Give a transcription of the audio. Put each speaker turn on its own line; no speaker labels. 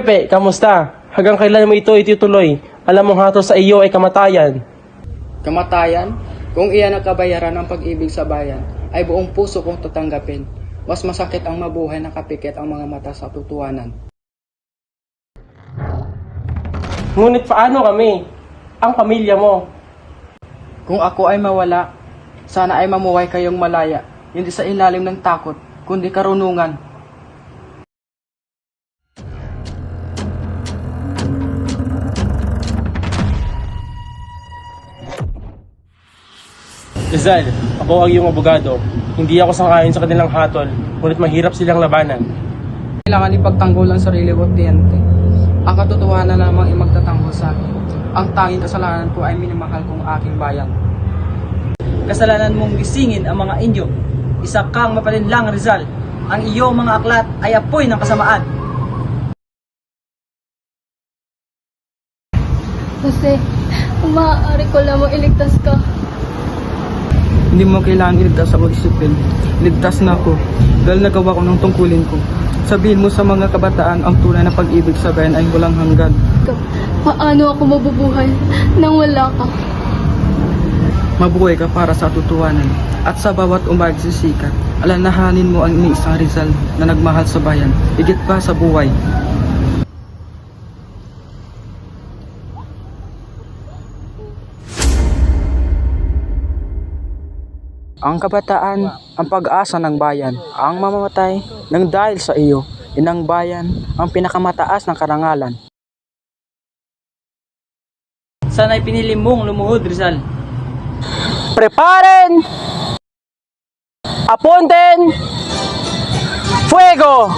Pepe, kamusta? Hanggang kailan mo ito itutuloy? Alam mong hatol sa iyo ay kamatayan.
Kamatayan? Kung iyan ang kabayaran ng pag-ibig sa bayan, ay buong puso kong tatanggapin. Mas masakit ang mabuhay na kapikit ang mga mata sa tutuanan.
Ngunit paano kami? Ang pamilya mo.
Kung ako ay mawala, sana ay mamuhay kayong malaya, hindi sa ilalim ng takot, kundi karunungan.
Rizal, ako ang iyong abogado. Hindi ako sangayon sa kanilang hatol, ngunit mahirap silang labanan.
Kailangan ipagtanggol ang sarili ko, tiyente. Ang katotohanan lamang ay magtatanggol sa akin. Ang tanging kasalanan ko ay minamahal kong aking bayan.
Kasalanan mong gisingin ang mga Indio. Isa kang mapalinlang, Rizal. Ang iyong mga aklat ay apoy ng kasamaan.
Jose, maaari ko lamang iligtas ka.
Hindi mo kailangan iligtas ako, Isabel. Ligtas na ako dahil nagawa ko ng tungkulin ko. Sabihin mo sa mga kabataan ang tunay na pag-ibig sa bayan ay walang hanggan.
Paano ako mabubuhay nang wala ka?
Mabuhay ka para sa tutuwanan at sa bawat umagsisikat. Alalahanin mo ang iniisang Rizal na nagmahal sa bayan, higit pa sa buhay. Ang kabataan, ang pag-asa ng bayan, ang mamamatay ng dahil sa iyo, inang bayan, ang pinakamataas ng karangalan.
Sana'y pinili mong lumuhod, Rizal.
Preparen! Apunten! Fuego!